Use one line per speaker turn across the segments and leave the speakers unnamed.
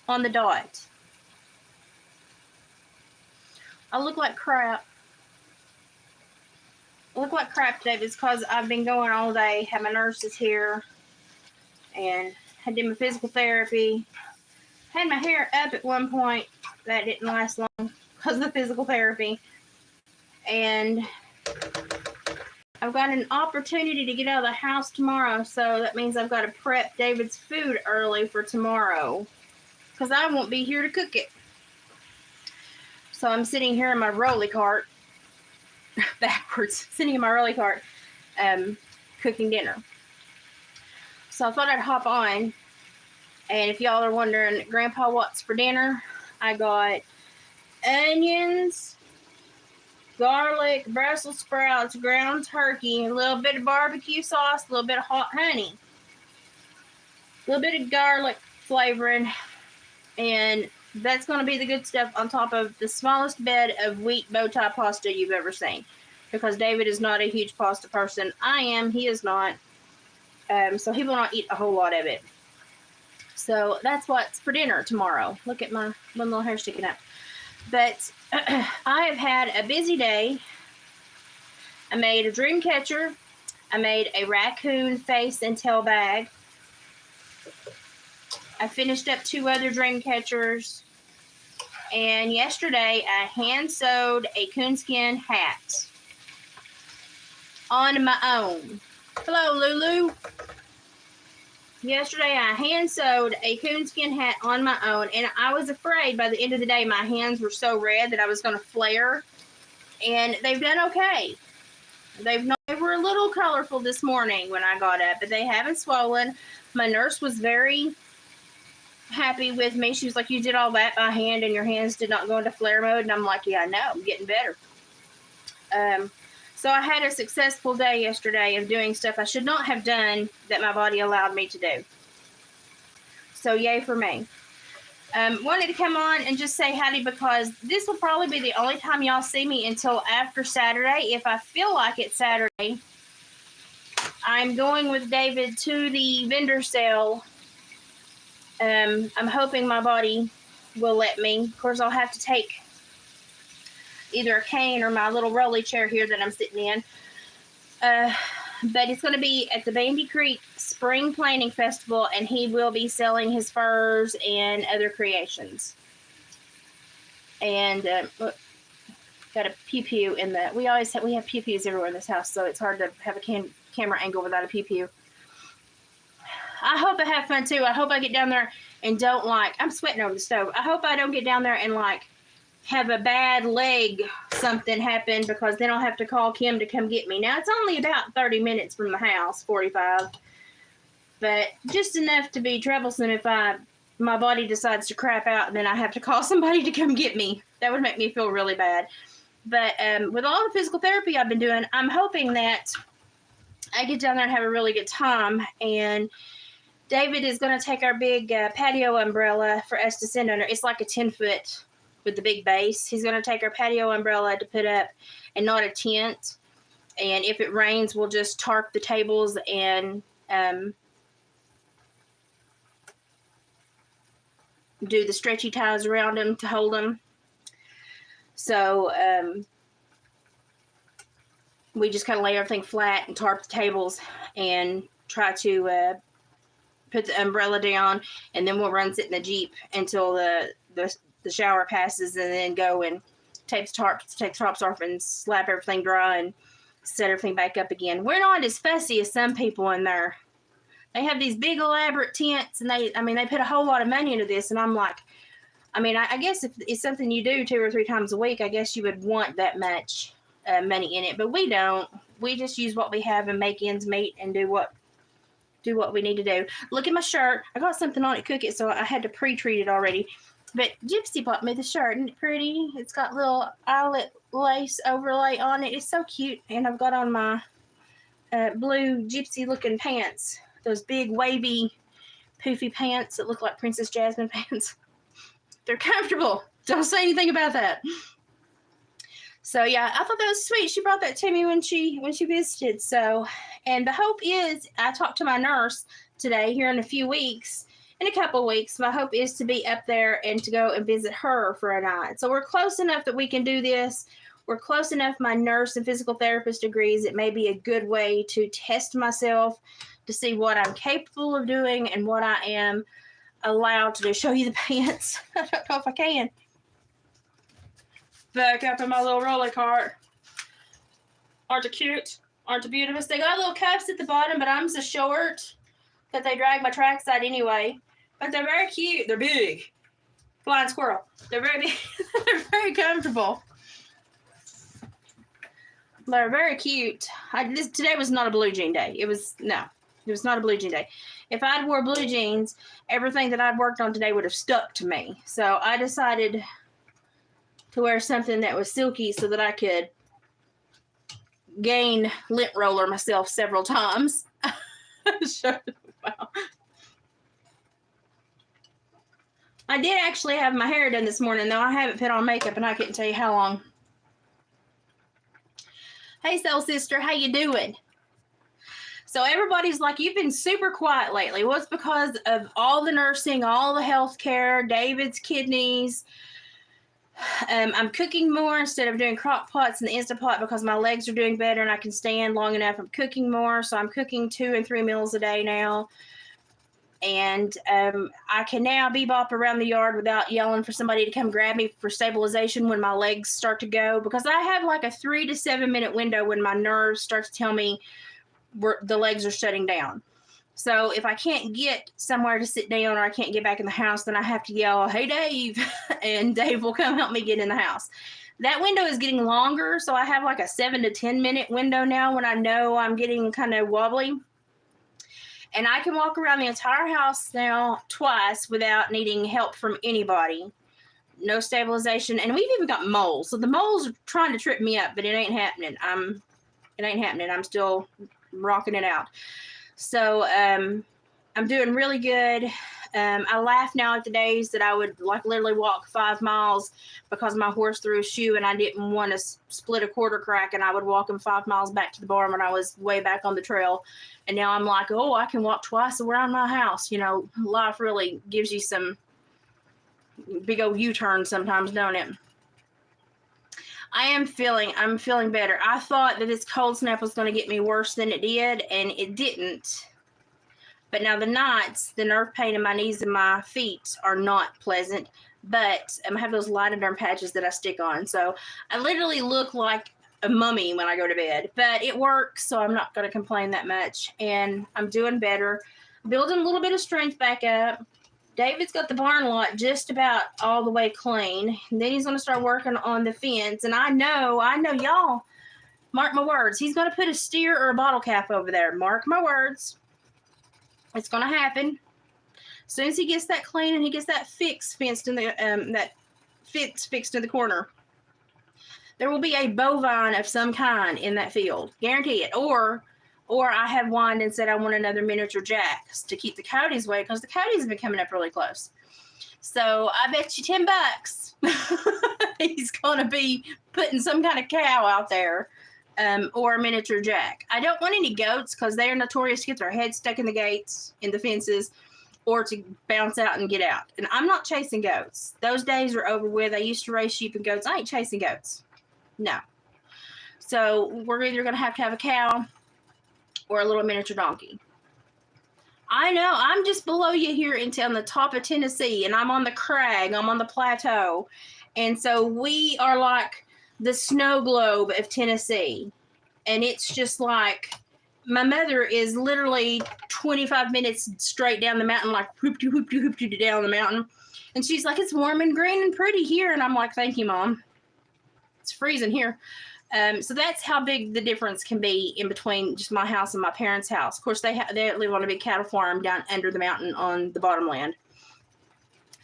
on the dot. I look like crap. I look like crap today because I've been going all day, had my nurses here, and I did my physical therapy. Had my hair up at one point. That didn't last long because of the physical therapy. And I've got an opportunity to get out of the house tomorrow, so that means I've got to prep David's food early for tomorrow because I won't be here to cook it. So I'm sitting here in my rolly cart, backwards, sitting in my rolly cart, cooking dinner. So I thought I'd hop on, and if y'all are wondering, Grandpa, what's for dinner? I got onions, garlic, Brussels sprouts, ground turkey, a little bit of barbecue sauce, a little bit of hot honey, a little bit of garlic flavoring, and that's going to be the good stuff on top of the smallest bed of wheat bow tie pasta you've ever seen. Because David is not a huge pasta person. I am. He is not. So he will not eat a whole lot of it. So that's what's for dinner tomorrow. Look at my one little hair sticking up. But I have had a busy day. I made a dream catcher. I made a raccoon face and tail bag. I finished up 2 other dream catchers. And yesterday I hand sewed a coonskin hat on my own. Hello, Lulu. Yesterday I hand sewed a coonskin hat on my own, and I was afraid by the end of the day my hands were so red that I was going to flare, and they've done okay. They were a little colorful this morning when I got up, but they haven't swollen. My nurse was very happy with me. She was like, you did all that by hand and your hands did not go into flare mode. And I'm like, yeah, I know, I'm getting better. So I had a successful day yesterday of doing stuff I should not have done that my body allowed me to do. So yay for me. Wanted to come on and just say howdy because this will probably be the only time y'all see me until after Saturday. If I feel like it's Saturday, I'm going with David to the vendor sale. I'm hoping my body will let me. Of course, I'll have to take either a cane or my little rolly chair here that I'm sitting in. But it's going to be at the Bandy Creek Spring Planting Festival, and he will be selling his furs and other creations. And look, got a pew-pew in the... We have pew-pews everywhere in this house, so it's hard to have a camera angle without a pew-pew. I hope I have fun too. I hope I get down there and don't I'm sweating over the stove. I hope I don't get down there and have a bad leg something happen because then I'll have to call Kim to come get me. Now it's only about 30 minutes from the house, 45, but just enough to be troublesome if my body decides to crap out and then I have to call somebody to come get me. That would make me feel really bad. But with all the physical therapy I've been doing, I'm hoping that I get down there and have a really good time. And David is going to take our big patio umbrella for us to send under. It's like a 10-foot with the big base. He's going to take our patio umbrella to put up and not a tent. And if it rains, we'll just tarp the tables and do the stretchy ties around them to hold them. So we just kind of lay everything flat and tarp the tables and try to put the umbrella down, and then we'll run sit in the Jeep until the shower passes, and then go and take the tarps off and slap everything dry and set everything back up again. We're not as fussy as some people in there. They have these big elaborate tents, and they put a whole lot of money into this, and I'm like, I guess if it's something you do 2 or 3 times a week, I guess you would want that much money in it, but we don't. We just use what we have and make ends meet and do what we need to do. Look at my shirt. I got something on it, cook it, so I had to pre-treat it already. But Gypsy bought me the shirt. Isn't it pretty? It's got little eyelet lace overlay on it. It's so cute. And I've got on my blue Gypsy-looking pants. Those big, wavy, poofy pants that look like Princess Jasmine pants. They're comfortable. Don't say anything about that. So, yeah, I thought that was sweet. She brought that to me when she visited. So, and the hope is, I talked to my nurse today here in a few weeks, in a couple weeks. My hope is to be up there and to go and visit her for a night. So we're close enough that we can do this. We're close enough, my nurse and physical therapist agrees it may be a good way to test myself to see what I'm capable of doing and what I am allowed to do. Show you the pants. I don't know if I can. Back up in my little roller cart. Aren't they cute? Aren't they beautiful? They got little cups at the bottom, but I'm so short that they drag my trackside anyway. But they're very cute. They're big. Blind squirrel. They're very big. They're very comfortable. They're very cute. Today was not a blue jean day. It was not a blue jean day. If I'd wore blue jeans, everything that I'd worked on today would have stuck to me. So I decided to wear something that was silky so that I could gain lint roller myself several times. Wow. I did actually have my hair done this morning, though I haven't put on makeup, and I couldn't tell you how long. Hey, soul sister, how you doing? So everybody's like, you've been super quiet lately. Well, it's because of all the nursing, all the health care, David's kidneys. I'm cooking more instead of doing crock pots in the Instant Pot because my legs are doing better and I can stand long enough. I'm cooking more, so I'm cooking 2 and 3 meals a day now. And I can now bebop around the yard without yelling for somebody to come grab me for stabilization when my legs start to go, because I have like a 3 to 7 minute window when my nerves start to tell me the legs are shutting down. So if I can't get somewhere to sit down or I can't get back in the house, then I have to yell, "Hey, Dave," and Dave will come help me get in the house. That window is getting longer, so I have like a 7 to 10 minute window now when I know I'm getting kind of wobbly. And I can walk around the entire house now twice without needing help from anybody. No stabilization. And we've even got moles. So the moles are trying to trip me up, but it ain't happening. I'm still rocking it out. So I'm doing really good. I laugh now at the days that I would like literally walk 5 miles because my horse threw a shoe and I didn't want to split a quarter crack, and I would walk him 5 miles back to the barn when I was way back on the trail. And now I'm like, oh, I can walk twice around my house. You know, life really gives you some big old U-turns sometimes, don't it? I'm feeling better. I thought that this cold snap was going to get me worse than it did, and it didn't. But now the nights, the nerve pain in my knees and my feet are not pleasant, but I have those lidoderm patches that I stick on. So I literally look like a mummy when I go to bed, but it works, so I'm not going to complain that much. And I'm doing better, building a little bit of strength back up. David's got the barn lot just about all the way clean. And then he's going to start working on the fence. And I know y'all, mark my words, he's going to put a steer or a bottle cap over there. Mark my words. It's going to happen. As soon as he gets that clean and he gets that fixed in the fixed in the corner, there will be a bovine of some kind in that field. Guarantee it. Or I have whined and said I want another miniature jack to keep the coyotes away, because the coyotes have been coming up really close. So I bet you $10 he's going to be putting some kind of cow out there, or a miniature jack. I don't want any goats because they are notorious to get their heads stuck in the gates, in the fences, or to bounce out and get out. And I'm not chasing goats. Those days are over with. I used to raise sheep and goats. I ain't chasing goats. No. So we're either going to have a cow or a little miniature donkey. I know, I'm just below you here on the top of Tennessee, and I'm on the crag, I'm on the plateau. And so we are like the snow globe of Tennessee. And it's just like, my mother is literally 25 minutes straight down the mountain, like whoop-de, whoop-de, whoop-de down the mountain. And she's like, it's warm and green and pretty here. And I'm like, thank you, Mom. It's freezing here. So that's how big the difference can be in between just my house and my parents' house. Of course, they live on a big cattle farm down under the mountain on the bottomland.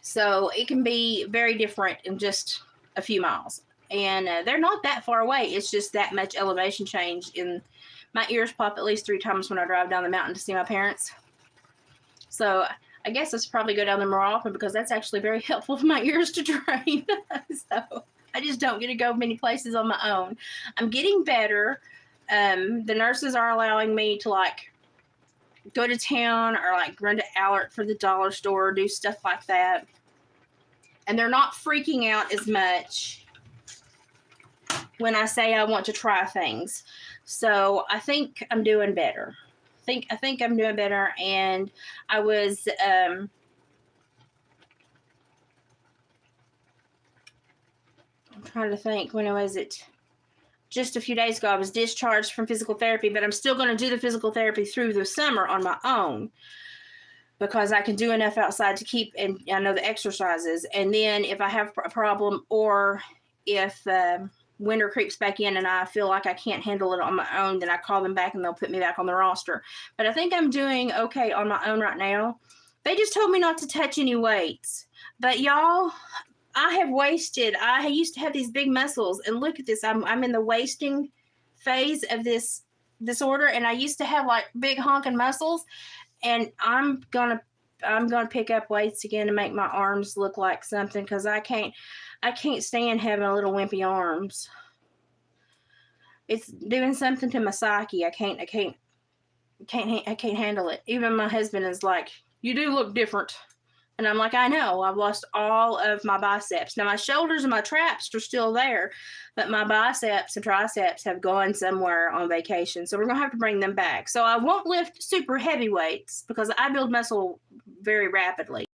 So it can be very different in just a few miles. And they're not that far away. It's just that much elevation change. In my ears pop at least 3 times when I drive down the mountain to see my parents. So I guess I should probably go down there more often, because that's actually very helpful for my ears to train. So I just don't get to go many places on my own. I'm getting better. The nurses are allowing me to go to town or like run to Allert for the dollar store, do stuff like that. And they're not freaking out as much when I say I want to try things. So I think I'm doing better. I think I'm doing better. And I was I'm trying to think, when was it? Just a few days ago, I was discharged from physical therapy, but I'm still going to do the physical therapy through the summer on my own because I can do enough outside to keep, and I know the exercises. And then if I have a problem, or if winter creeps back in and I feel like I can't handle it on my own, then I call them back and they'll put me back on the roster. But I think I'm doing okay on my own right now. They just told me not to touch any weights. But y'all, I used to have these big muscles, and look at this. I'm in the wasting phase of this disorder, and I used to have like big honking muscles, and I'm gonna pick up weights again to make my arms look like something, because I can't stand having a little wimpy arms. It's doing something to my psyche. I can't handle it. Even my husband is like, "You do look different." And I'm like, I know, I've lost all of my biceps. Now, my shoulders and my traps are still there, but my biceps and triceps have gone somewhere on vacation. So we're going to have to bring them back. So I won't lift super heavy weights because I build muscle very rapidly.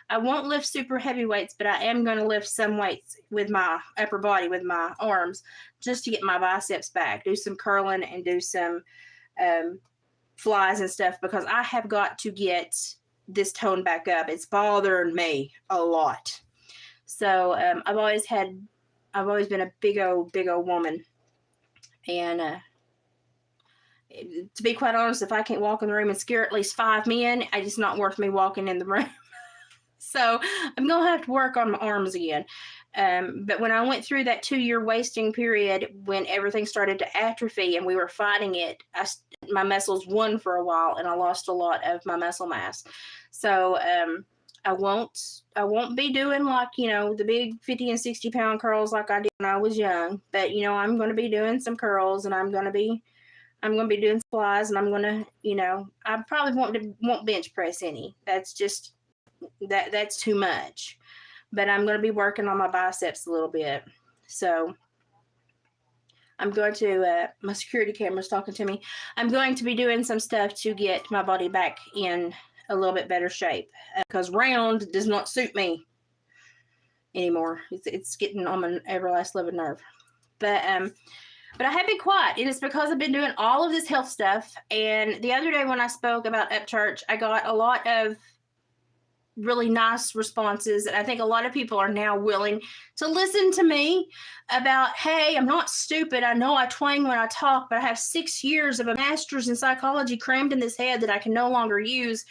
I won't lift super heavy weights, but I am going to lift some weights with my upper body, with my arms, just to get my biceps back. Do some curling and do some flies and stuff, because I have got to get this tone back up. It's bothering me a lot. So I've always been a big old woman, and to be quite honest, if I can't walk in the room and scare at least 5 men, it's just not worth me walking in the room. So I'm gonna have to work on my arms again. But when I went through that 2-year wasting period, when everything started to atrophy and we were fighting it, my muscles won for a while, and I lost a lot of my muscle mass. So I won't be doing like, the big 50 and 60 pound curls like I did when I was young. But I'm going to be doing some curls, and I'm going to be doing flies, and I'm going to, I probably won't bench press any. That's just that's too much. But I'm going to be working on my biceps a little bit. So I'm going to, my security camera's talking to me. I'm going to be doing some stuff to get my body back in a little bit better shape, because round does not suit me anymore. It's getting on my every last living nerve. But I have been quiet. It is because I've been doing all of this health stuff. And the other day when I spoke about Upchurch, I got a lot of really nice responses, and I think a lot of people are now willing to listen to me about, hey, I'm not stupid. I know I twang when I talk, but I have 6 years of a master's in psychology crammed in this head that I can no longer use.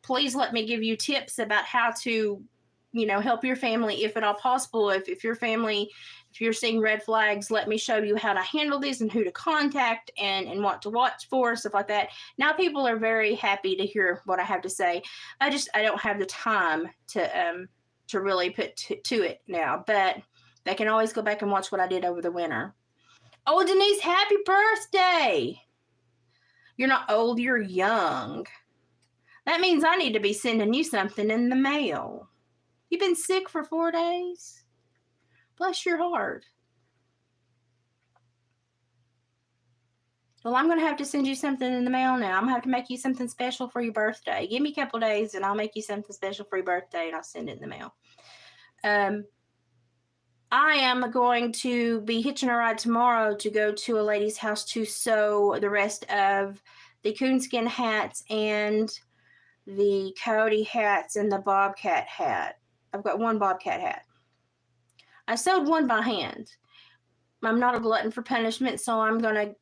Please let me give you tips about how to, help your family if at all possible. If your family, if you're seeing red flags, let me show you how to handle these and who to contact and what to watch for, stuff like that. Now people are very happy to hear what I have to say. I don't have the time to really put to it now, but they can always go back and watch what I did over the winter. Oh, Denise, happy birthday. You're not old, you're young. That means I need to be sending you something in the mail. You've been sick for 4 days? Bless your heart. Well, I'm going to have to send you something in the mail now. I'm going to have to make you something special for your birthday. Give me a couple days and I'll make you something special for your birthday, and I'll send it in the mail. I am going to be hitching a ride tomorrow to go to a lady's house to sew the rest of the coonskin hats and the coyote hats and the bobcat hat. I've got one bobcat hat. I sewed one by hand. I'm not a glutton for punishment, so I'm gonna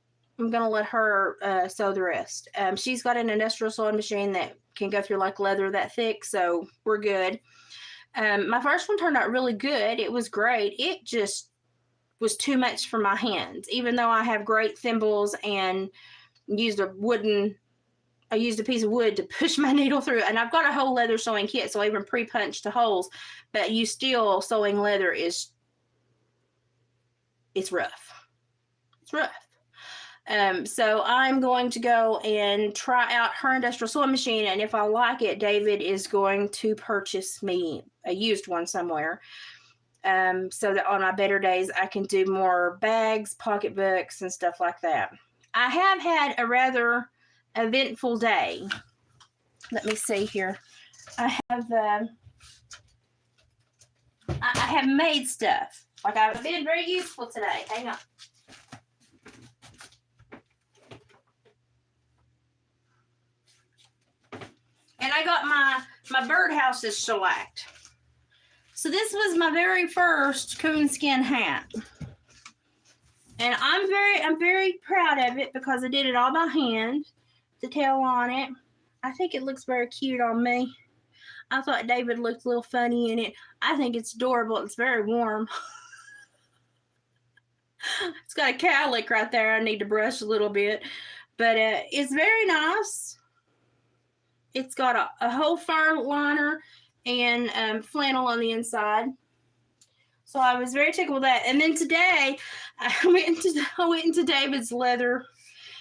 let her sew the rest. She's got an industrial sewing machine that can go through like leather that thick, so we're good. My first one turned out really good. It was great. It just was too much for my hands, even though I have great thimbles and used I used a piece of wood to push my needle through, and I've got a whole leather sewing kit, so I even pre-punched the holes. But sewing leather it's rough. It's rough. So I'm going to go and try out her industrial sewing machine, and if I like it, David is going to purchase me a used one somewhere, so that on my better days I can do more bags, pocketbooks, and stuff like that. I have had a rather eventful day. Let me see here. I have made stuff. Like, I've been very useful today. Hang on. And I got my birdhouses shellacked. So this was my very first coonskin hat. And I'm very proud of it because I did it all by hand. The tail on it. I think it looks very cute on me. I thought David looked a little funny in it. I think it's adorable. It's very warm. It's got a cowlick right there. I need to brush a little bit. But it's very nice. It's got a whole fur liner and flannel on the inside. So I was very tickled with that. And then today, I went into David's leather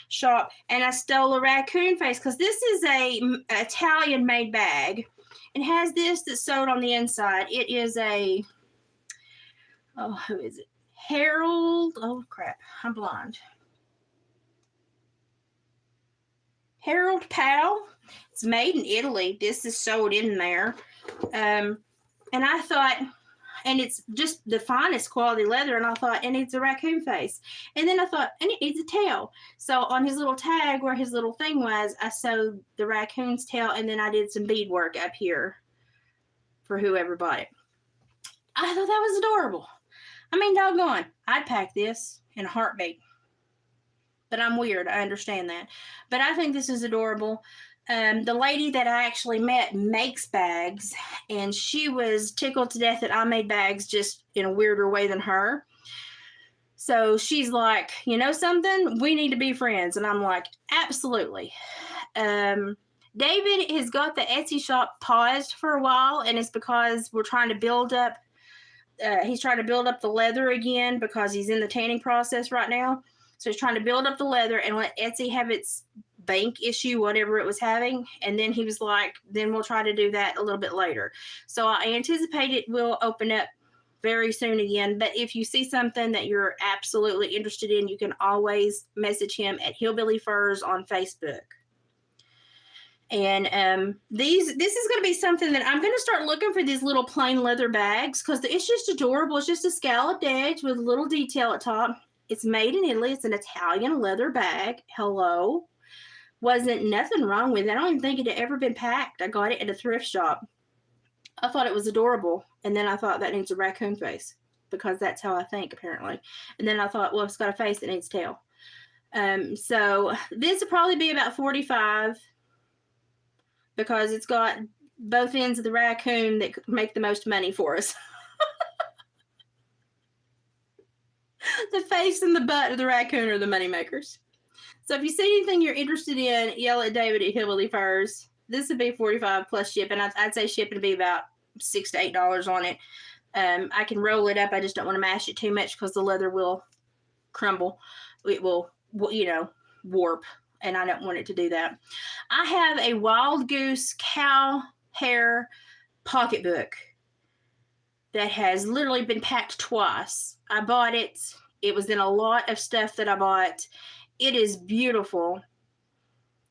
shop and I stole a raccoon face because this is a Italian-made bag. It has this that's sewed on the inside. It is a, who is it? Harold, oh crap, I'm blind. Harold Powell. It's made in Italy. This is sewed in there. And I thought, and it's just the finest quality leather, and I thought, and it's a raccoon face. And then I thought, and it needs a tail. So on his little tag where his little thing was, I sewed the raccoon's tail, and then I did some beadwork up here for whoever bought it. I thought that was adorable. I mean, doggone, I'd pack this in a heartbeat. But I'm weird. I understand that. But I think this is adorable. The lady that I actually met makes bags, and she was tickled to death that I made bags just in a weirder way than her. So she's like, you know something? We need to be friends. And I'm like, absolutely. David has got the Etsy shop paused for a while, and it's because we're trying to build up. He's trying to build up the leather again because he's in the tanning process right now. So he's trying to build up the leather and let Etsy have its bank issue, whatever it was having. And then he was like, then we'll try to do that a little bit later. So I anticipate it will open up very soon again. But if you see something that you're absolutely interested in, you can always message him at Hillbilly Furs on Facebook. And this is going to be something that I'm going to start looking for, these little plain leather bags, because it's just adorable. It's just a scalloped edge with a little detail at top. It's made in Italy. It's an Italian leather bag. Hello. Wasn't nothing wrong with it. I don't even think it had ever been packed. I got it at a thrift shop. I thought it was adorable. And then I thought that needs a raccoon face because that's how I think, apparently. And then I thought, well, it's got a face that needs tail. So this will probably be about $45 because it's got both ends of the raccoon that could make the most money for us. The face and the butt of the raccoon are the money makers. So if you see anything you're interested in, yell at David at Hillbilly Furs. This would be $45 plus shipping. I'd say shipping would be about $6 to $8 on it. I can roll it up. I just don't want to mash it too much because the leather will crumble. It will, warp, and I don't want it to do that. I have a Wild Goose cow hair pocketbook that has literally been packed twice. I bought it. It was in a lot of stuff that I bought. It is beautiful.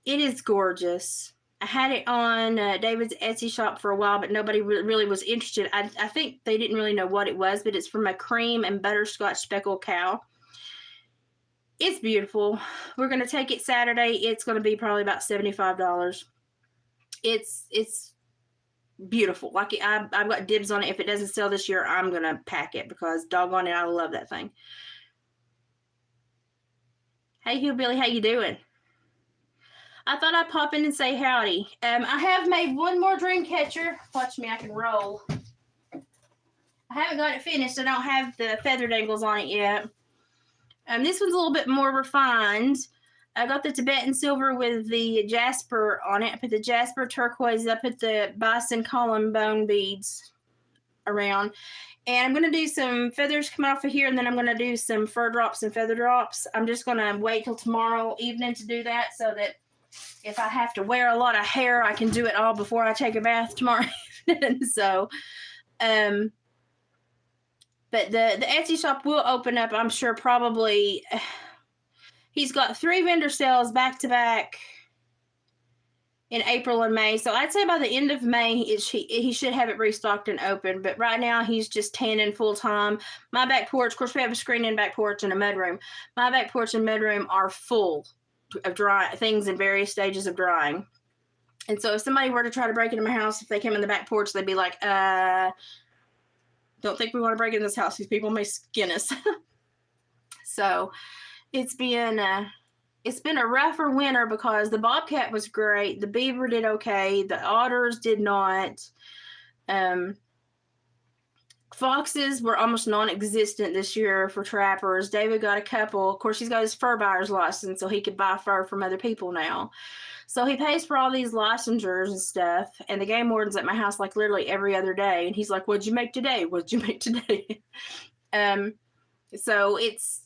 It is gorgeous. I had it on David's Etsy shop for a while, but nobody really was interested. I think they didn't really know what it was, but it's from a cream and butterscotch speckled cow. It's beautiful. We're going to take it Saturday. It's going to be probably about $75. It's beautiful. Like, I've got dibs on it. If it doesn't sell this year, I'm going to pack it because doggone it, I love that thing. Hey, Hillbilly, how you doing? I thought I'd pop in and say howdy. I have made one more dream catcher. Watch me, I can roll. I haven't got it finished. I don't have the feather dangles on it yet. This one's a little bit more refined. I got the Tibetan silver with the jasper on it. I put the jasper turquoise. I put the bison column bone beads around. And I'm going to do some feathers coming off of here, and then I'm going to do some fur drops and feather drops. I'm just going to wait till tomorrow evening to do that so that if I have to wear a lot of hair, I can do it all before I take a bath tomorrow evening. So, but the Etsy shop will open up, I'm sure, probably. He's got 3 vendor sales back to back in April and May. So I'd say by the end of May, he should have it restocked and open. But right now, he's just tanning full time. My back porch, of course, we have a screen-in back porch and a mudroom. My back porch and mudroom are full of dry things in various stages of drying. And so if somebody were to try to break into my house, if they came in the back porch, they'd be like, don't think we want to break in this house. These people may skin us. So it's been a rougher winter because the bobcat was great. The beaver did okay. The otters did not. Foxes were almost non-existent this year for trappers. David got a couple. Of course, he's got his fur buyer's license, so he could buy fur from other people now. So he pays for all these licensures and stuff. And the game warden's at my house like literally every other day. And he's like, what'd you make today? What'd you make today? So it's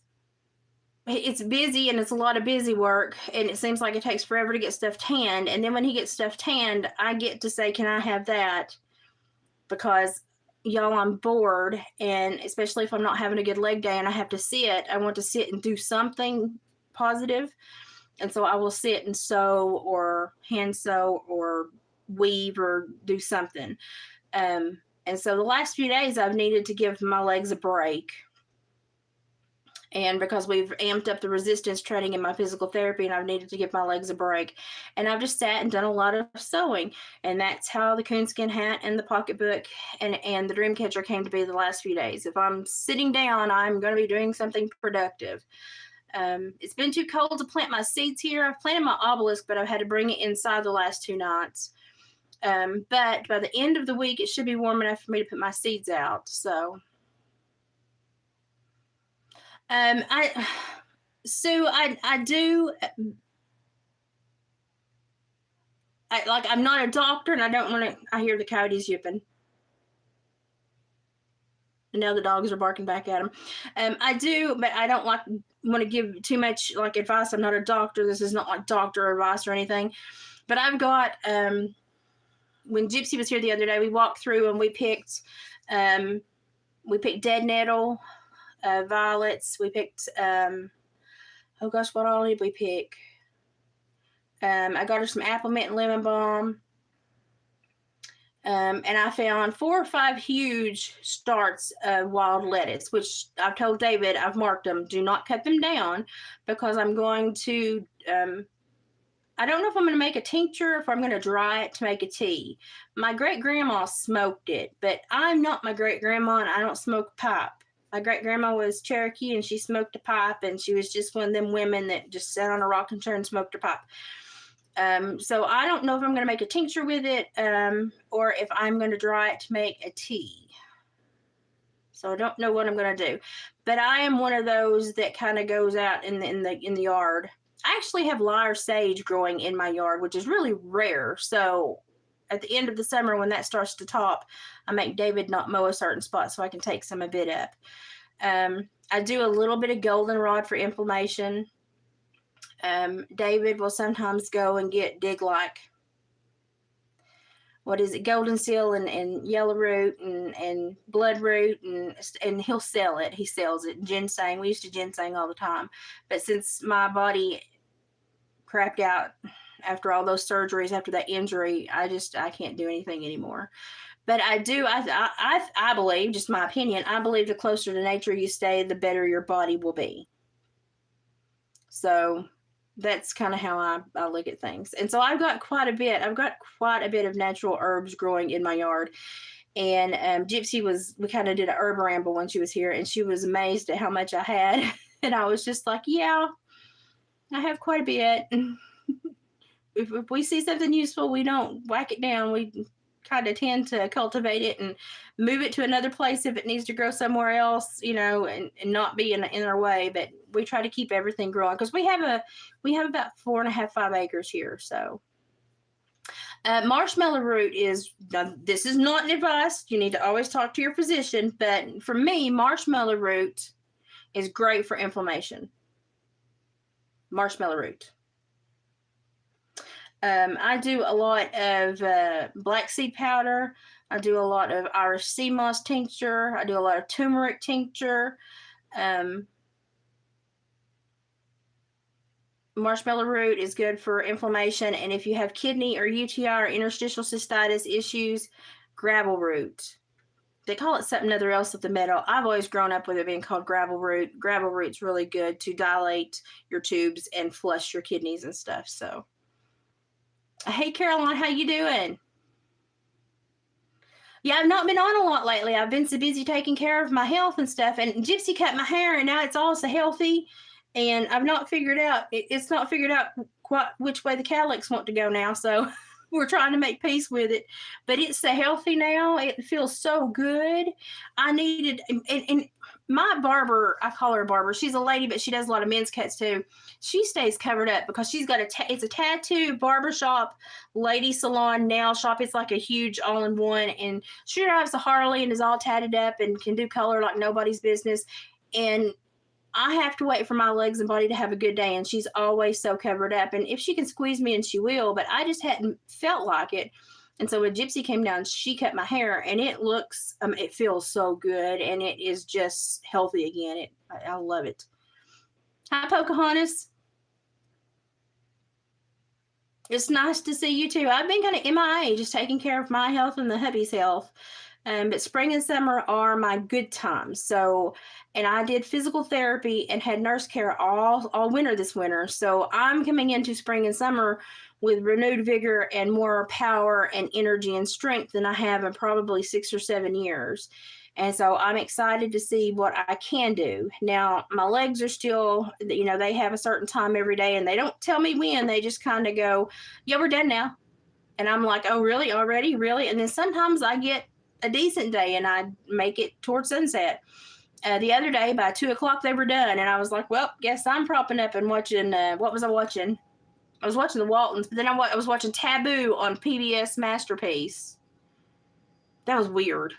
busy and it's a lot of busy work, and it seems like it takes forever to get stuff tanned. And then when he gets stuff tanned, I get to say, can I have that? Because y'all, I'm bored, and especially if I'm not having a good leg day and I have to sit, I want to sit and do something positive. And so I will sit and sew or hand sew or weave or do something. And so the last few days I've needed to give my legs a break. And because we've amped up the resistance training in my physical therapy, and I've needed to give my legs a break. And I've just sat and done a lot of sewing. And that's how the coonskin hat and the pocketbook and the dream catcher came to be the last few days. If I'm sitting down, I'm going to be doing something productive. It's been too cold to plant my seeds here. I've planted my obelisk, but I've had to bring it inside the last 2 nights. But by the end of the week, it should be warm enough for me to put my seeds out. So... I I'm not a doctor, and I don't want to, I hear the coyotes yipping. And now the dogs are barking back at them. I do, but I don't want to give too much advice. I'm not a doctor. This is not like doctor advice or anything. But I've got, when Gypsy was here the other day, we walked through and we picked dead nettle, violets. We picked, oh gosh, what all did we pick? I got her some apple mint and lemon balm. And I found 4 or 5 huge starts of wild lettuce, which I've told David, I've marked them. Do not cut them down, because I'm going to, I don't know if I'm going to make a tincture or if I'm going to dry it to make a tea. My great-grandma smoked it, but I'm not my great-grandma, and I don't smoke pipe. My great-grandma was Cherokee, and she smoked a pipe, and she was just one of them women that just sat on a rocking chair and smoked a pipe. So I don't know if I'm going to make a tincture with it, or if I'm going to dry it to make a tea. So I don't know what I'm going to do. But I am one of those that kind of goes out in the yard. I actually have lyre sage growing in my yard, which is really rare. So at the end of the summer, when that starts to top, I make David not mow a certain spot so I can take some of it up. I do a little bit of goldenrod for inflammation. David will sometimes go and dig golden seal and yellow root and bloodroot, and he'll sell it. He sells it. Ginseng. We used to ginseng all the time. But since my body crapped out after all those surgeries, after that injury, I can't do anything anymore. But I believe, just my opinion, I believe the closer to nature you stay, the better your body will be. So that's kind of how I look at things. And so I've got quite a bit of natural herbs growing in my yard. And Gypsy we kind of did an herb ramble when she was here, and she was amazed at how much I had. And I was just like, yeah, I have quite a bit. If we see something useful, we don't whack it down. We kind of tend to cultivate it and move it to another place if it needs to grow somewhere else, and not be in our way. But we try to keep everything growing, because we have about 4.5, 5 acres here. So Marshmallow root is, this is not advice. You need to always talk to your physician. But for me, marshmallow root is great for inflammation. Marshmallow root. I do a lot of black seed powder. I do a lot of Irish sea moss tincture. I do a lot of turmeric tincture. Marshmallow root is good for inflammation. And if you have kidney or UTI or interstitial cystitis issues, gravel root. They call it something other else with the metal. I've always grown up with it being called gravel root. Gravel root's really good to dilate your tubes and flush your kidneys and stuff. So, hey, Caroline, how you doing? Yeah, I've not been on a lot lately. I've been so busy taking care of my health and stuff. And Gypsy cut my hair, and now it's all so healthy. And I've not figured out, it's not figured out quite which way the cowlicks want to go now. So we're trying to make peace with it. But it's so healthy now. It feels so good. I needed, and my barber, I call her a barber. She's a lady, but she does a lot of men's cuts too. She stays covered up because she's got it's a tattoo, barbershop, lady salon, nail shop. It's like a huge all-in-one. And she drives a Harley and is all tatted up and can do color like nobody's business. And I have to wait for my legs and body to have a good day, and she's always so covered up. And if she can squeeze me, and she will, but I just hadn't felt like it. And so when Gypsy came down, she cut my hair, and it looks, it feels so good, and it is just healthy again. I love it. Hi, Pocahontas. It's nice to see you too. I've been kind of MIA, just taking care of my health and the hubby's health. But spring and summer are my good times. So, and I did physical therapy and had nurse care all winter this winter. So I'm coming into spring and summer with renewed vigor and more power and energy and strength than I have in probably 6 or 7 years. And so I'm excited to see what I can do. Now, my legs are still, they have a certain time every day, and they don't tell me when. They just kind of go, yeah, we're done now. And I'm like, oh, really? Already? Really? And then sometimes I get a decent day and I make it towards sunset. The other day by 2:00 they were done, and I was like, well, guess I'm propping up and watching, what was I watching? I was watching the Waltons, but then I was watching Taboo on PBS Masterpiece. That was weird.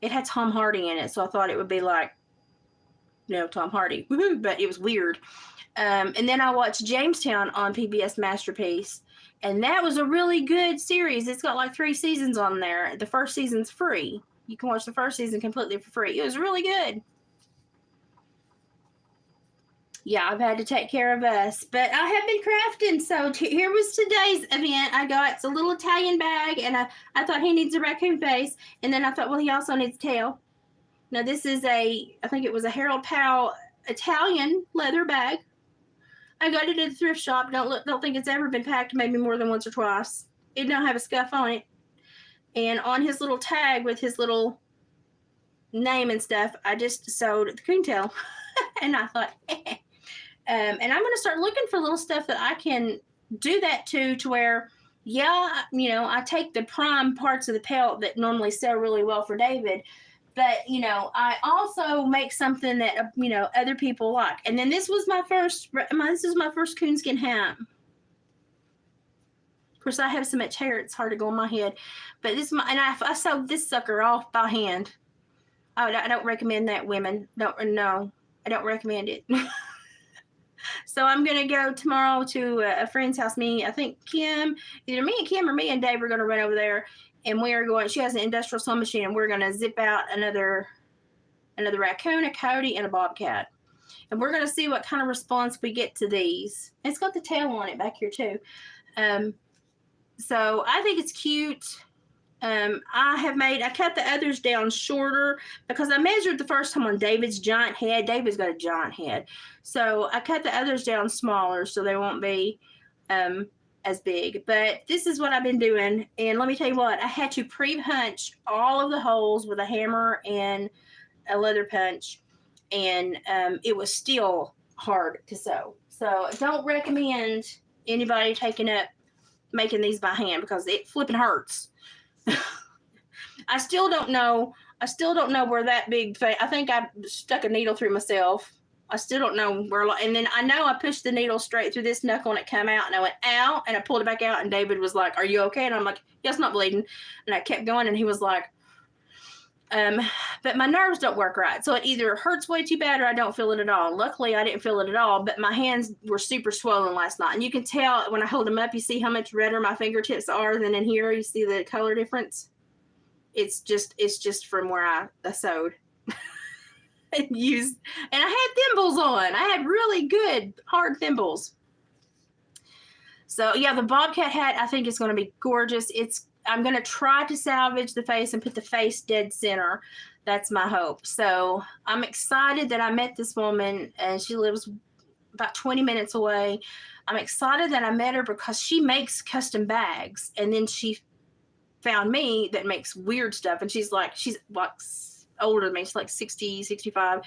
It had Tom Hardy in it, so I thought it would be like, Tom Hardy. Woohoo! But it was weird. And then I watched Jamestown on PBS Masterpiece. And that was a really good series. It's got like 3 seasons on there. The first season's free. You can watch the first season completely for free. It was really good. Yeah, I've had to take care of us. But I have been crafting. So here was today's event. I got a little Italian bag, and I thought he needs a raccoon face. And then I thought, well, he also needs a tail. Now, this is I think it was a Harold Powell Italian leather bag. I got it at the thrift shop. Don't think it's ever been packed, maybe more than once or twice. It don't have a scuff on it. And on his little tag with his little name and stuff, I just sewed the coontail. And I thought, and I'm going to start looking for little stuff that I can do that to where, I take the prime parts of the pelt that normally sell really well for David. But, I also make something that, other people like. And then this was my first coonskin hat. Of course, I have so much hair, it's hard to go on my head. But I sewed this sucker off by hand. I don't recommend that, women. No, I don't recommend it. So I'm going to go tomorrow to a friend's house. I think either me and Kim or me and Dave are going to run over there. And she has an industrial sewing machine, and we're going to zip out another raccoon, a coyote, and a bobcat. And we're going to see what kind of response we get to these. It's got the tail on it back here, too. So I think it's cute. I cut the others down shorter because I measured the first time on David's giant head. David's got a giant head. So I cut the others down smaller so they won't be as big. But this is what I've been doing. And let me tell you what, I had to pre-punch all of the holes with a hammer and a leather punch. And it was still hard to sew. So I don't recommend anybody making these by hand because it flipping hurts. I still don't know where that big thing, I think I stuck a needle through myself. I still don't know where. And then I know I pushed the needle straight through this knuckle and it came out, and I went, ow, and I pulled it back out, and David was like, are you okay? And I'm like, yeah, it's not bleeding. And I kept going, and he was like, but my nerves don't work right. So it either hurts way too bad or I don't feel it at all. Luckily, I didn't feel it at all, but my hands were super swollen last night. And you can tell when I hold them up, you see how much redder my fingertips are than in here. You see the color difference? It's just from where I sewed. And I had thimbles on. I had really good hard thimbles. So yeah, the Bobcat hat I think is going to be gorgeous. I'm going to try to salvage the face and put the face dead center. That's my hope. So I'm excited that I met this woman, and she lives about 20 minutes away. I'm excited that I met her because she makes custom bags, and then she found me that makes weird stuff. And she's older than me. She's like 60, 65.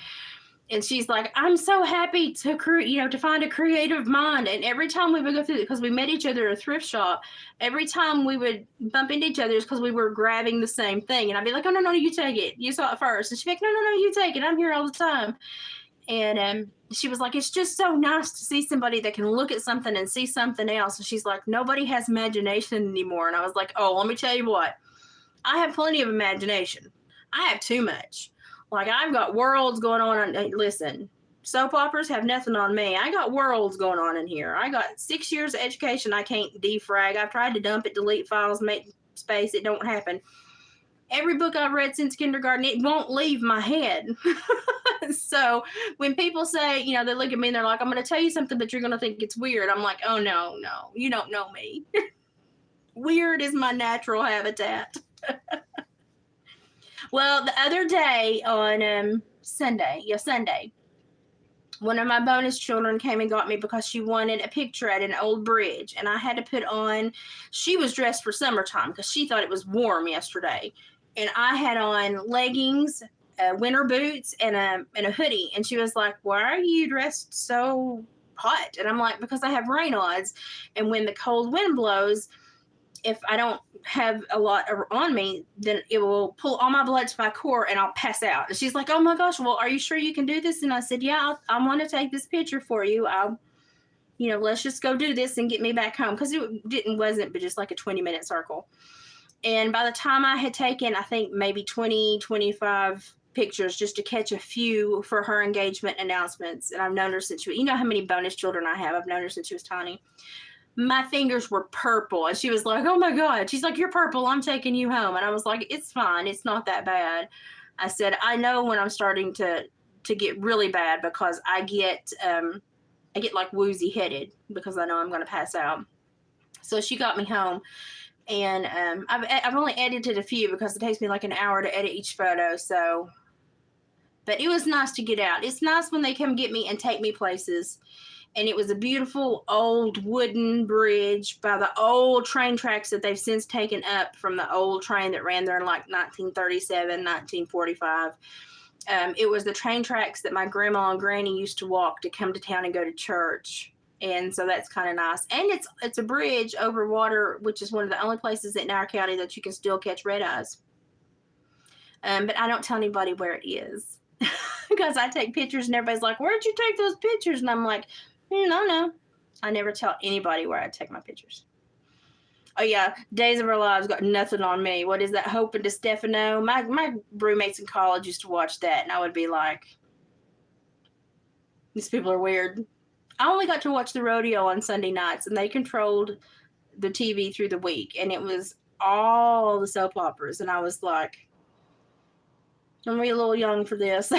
And she's like, I'm so happy to find a creative mind. And every time we would go through it, because we met each other at a thrift shop, every time we would bump into each other is because we were grabbing the same thing. And I'd be like, oh, no, you take it. You saw it first. And she'd be like, no, you take it. I'm here all the time. And she was like, it's just so nice to see somebody that can look at something and see something else. And she's like, nobody has imagination anymore. And I was like, oh, let me tell you what. I have plenty of imagination. I have too much. Like, I've got worlds going on. Listen, soap operas have nothing on me. I got worlds going on in here. I got 6 years of education I can't defrag. I've tried to dump it, delete files, make space. It don't happen. Every book I've read since kindergarten, it won't leave my head. So when people say, they look at me and they're like, I'm going to tell you something, but you're going to think it's weird. I'm like, oh, no, you don't know me. Weird is my natural habitat. Well, the other day on Sunday, one of my bonus children came and got me because she wanted a picture at an old bridge. And I had to put on, she was dressed for summertime because she thought it was warm yesterday. And I had on leggings, winter boots, and a hoodie. And she was like, why are you dressed so hot? And I'm like, because I have rain odds. And when the cold wind blows, if I don't have a lot on me, then it will pull all my blood to my core and I'll pass out. And she's like, oh my gosh, well, are you sure you can do this? And I said, yeah, I want to take this picture for you. Let's just go do this and get me back home. Because it wasn't but just like a 20-minute circle. And by the time I had taken, I think maybe 20, 25 pictures just to catch a few for her engagement announcements. And I've known her since you know how many bonus children I have. I've known her since she was tiny. My fingers were purple. And she was like, oh my God. She's like, you're purple. I'm taking you home. And I was like, it's fine. It's not that bad. I said, I know when I'm starting to get really bad because I get like woozy headed because I know I'm going to pass out. So she got me home. And I've only edited a few because it takes me like an hour to edit each photo. So, but it was nice to get out. It's nice when they come get me and take me places. And it was a beautiful old wooden bridge by the old train tracks that they've since taken up from the old train that ran there in like 1937, 1945. It was the train tracks that my grandma and granny used to walk to come to town and go to church. And so that's kind of nice. And it's a bridge over water, which is one of the only places in our county that you can still catch red eyes. But I don't tell anybody where it is because I take pictures and everybody's like, where'd you take those pictures? And I'm like, no. I never tell anybody where I take my pictures. Oh, yeah. Days of Our Lives got nothing on me. What is that? Hope and DeStefano? My roommates in college used to watch that, and I would be like, these people are weird. I only got to watch the rodeo on Sunday nights, and they controlled the TV through the week, and it was all the soap operas, and I was like, I'm a little young for this.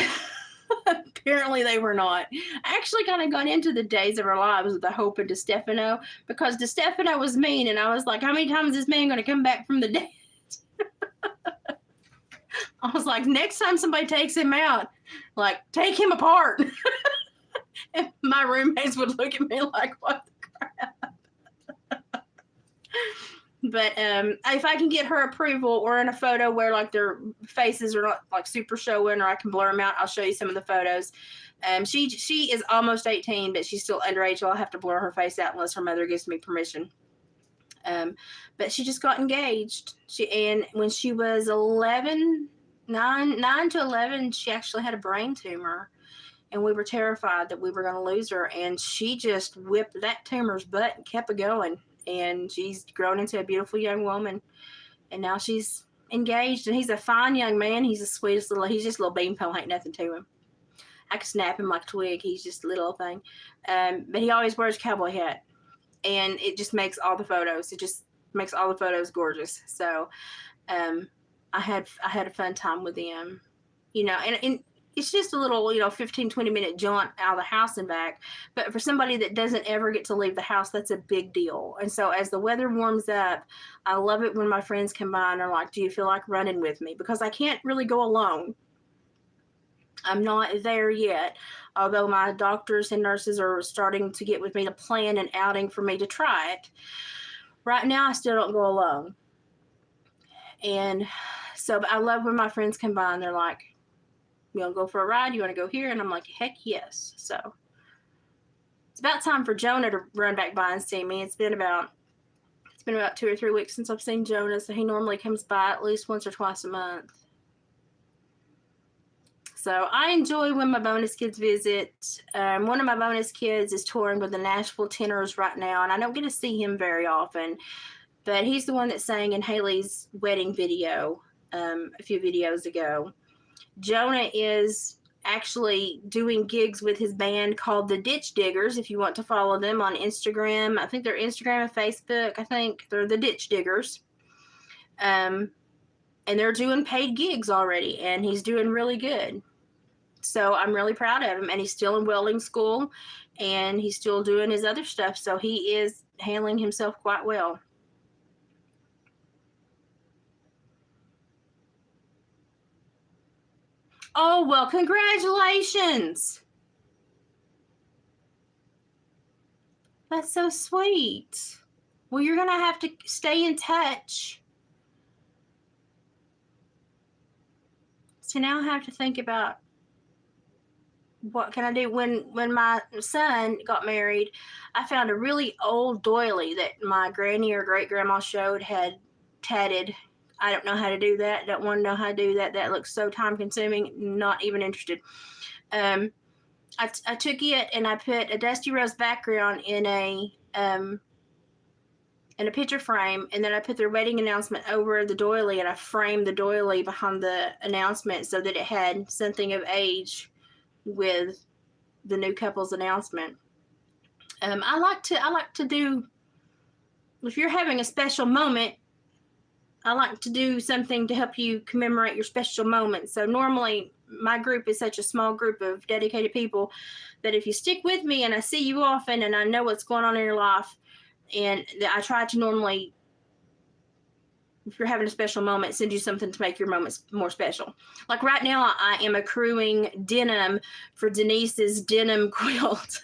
Apparently they were not. I actually kind of got into the Days of Our Lives with the Hope of DeStefano because DeStefano was mean, and I was like, how many times is this man going to come back from the dead? I was like, next time somebody takes him out, like, take him apart. And my roommates would look at me like, what the crap? But if I can get her approval or in a photo where like their faces are not like super showing or I can blur them out, I'll show you some of the photos. She is almost 18, but she's still underage, so I'll have to blur her face out unless her mother gives me permission. But she just got engaged. And when she was 9 to 11, she actually had a brain tumor. and we were terrified that we were going to lose her. And she just whipped that tumor's butt and kept it going. And she's grown into a beautiful young woman. And now she's engaged, and he's a fine young man. He's the sweetest he's just a little beanpole, ain't nothing to him. I could snap him like a twig. He's just a little thing. But he always wears a cowboy hat. And it just makes all the photos. It just makes all the photos gorgeous. So I had a fun time with him. And it's just a little, 15, 20-minute jaunt out of the house and back. But for somebody that doesn't ever get to leave the house, that's a big deal. And so as the weather warms up, I love it when my friends come by and are like, do you feel like running with me? Because I can't really go alone. I'm not there yet, although my doctors and nurses are starting to get with me to plan an outing for me to try it. Right now, I still don't go alone. And so I love when my friends come by and they're like, you want to go for a ride? You want to go here? And I'm like, heck yes. So it's about time for Jonah to run back by and see me. It's been about 2 or 3 weeks since I've seen Jonah, so he normally comes by at least once or twice a month. So I enjoy when my bonus kids visit. One of my bonus kids is touring with the Nashville Tenors right now, and I don't get to see him very often, but he's the one that sang in Haley's wedding video a few videos ago. Jonah is actually doing gigs with his band called the Ditch Diggers. If you want to follow them on Instagram, I think they're Instagram and Facebook. I think they're the Ditch Diggers. And they're doing paid gigs already, and he's doing really good. So I'm really proud of him, and he's still in welding school, and he's still doing his other stuff. So he is handling himself quite well. Oh, well, congratulations. That's so sweet. Well, you're going to have to stay in touch. So now I have to think about what can I do. When my son got married, I found a really old doily that my granny or great-grandma showed had tatted. I don't know how to do that. Don't want to know how to do that. That looks so time-consuming. Not even interested. I took it and I put a Dusty Rose background in a picture frame, and then I put their wedding announcement over the doily, and I framed the doily behind the announcement so that it had something of age with the new couple's announcement. I like to do, if you're having a special moment, I like to do something to help you commemorate your special moment. So normally my group is such a small group of dedicated people that if you stick with me and I see you often and I know what's going on in your life, and I try to normally, if you're having a special moment, send you something to make your moments more special. Like right now, I am accruing denim for Denise's denim quilt.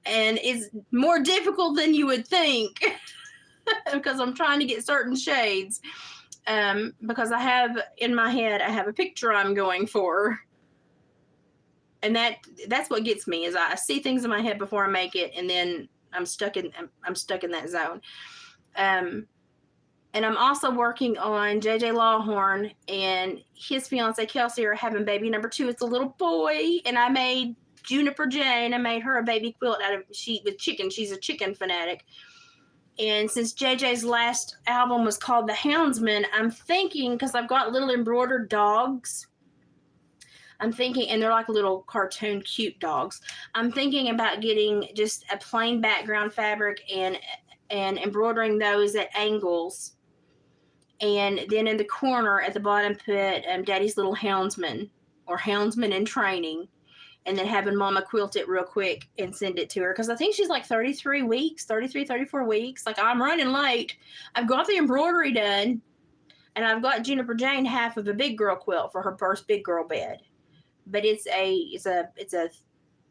And it's more difficult than you would think because I'm trying to get certain shades. Because I have in my head, I have a picture I'm going for. And that's what gets me, is I see things in my head before I make it, and then I'm stuck in that zone. And I'm also working on JJ Lawhorn and his fiance Kelsey are having baby number 2. It's a little boy, and I made Juniper Jane. I made her a baby quilt out of sheet with chicken. She's a chicken fanatic. And since JJ's last album was called The Houndsman, I'm thinking, because I've got little embroidered dogs, I'm thinking, and they're like little cartoon cute dogs, I'm thinking about getting just a plain background fabric and embroidering those at angles. And then in the corner at the bottom put Daddy's Little Houndsman, or Houndsman in Training. And then having Mama quilt it real quick and send it to her. Because I think she's like 34 weeks. Like, I'm running late. I've got the embroidery done. And I've got Juniper Jane half of a big girl quilt for her first big girl bed. But it's a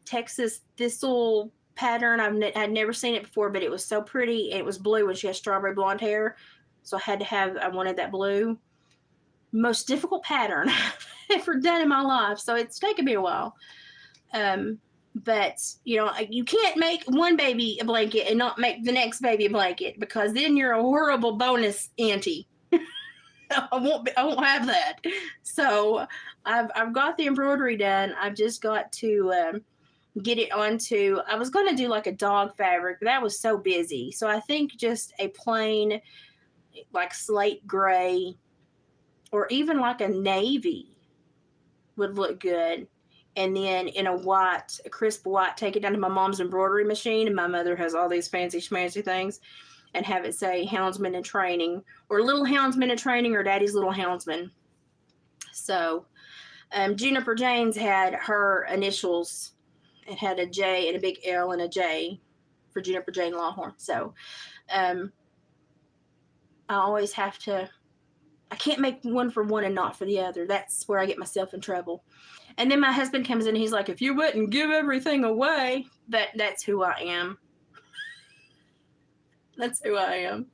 Texas thistle pattern. I'd never seen it before, but it was so pretty. It was blue, and she has strawberry blonde hair. So I wanted that blue. Most difficult pattern I've ever done in my life. So it's taken me a while. But you can't make one baby a blanket and not make the next baby a blanket, because then you're a horrible bonus auntie. I won't have that. So I've got the embroidery done. I've just got to get it onto. I was going to do like a dog fabric, but that was so busy. So I think just a plain, like slate gray, or even like a navy would look good. And then in a crisp white, take it down to my mom's embroidery machine. And my mother has all these fancy schmancy things, and have it say Houndsman in Training, or Little Houndsman in Training, or Daddy's Little Houndsman. So Juniper Janes had her initials. It had a J and a big L and a J for Juniper Jane Lawhorn. So I always have to, I can't make one for one and not for the other. That's where I get myself in trouble. And then my husband comes in and he's like, if you wouldn't give everything away, that's who I am. That's who I am.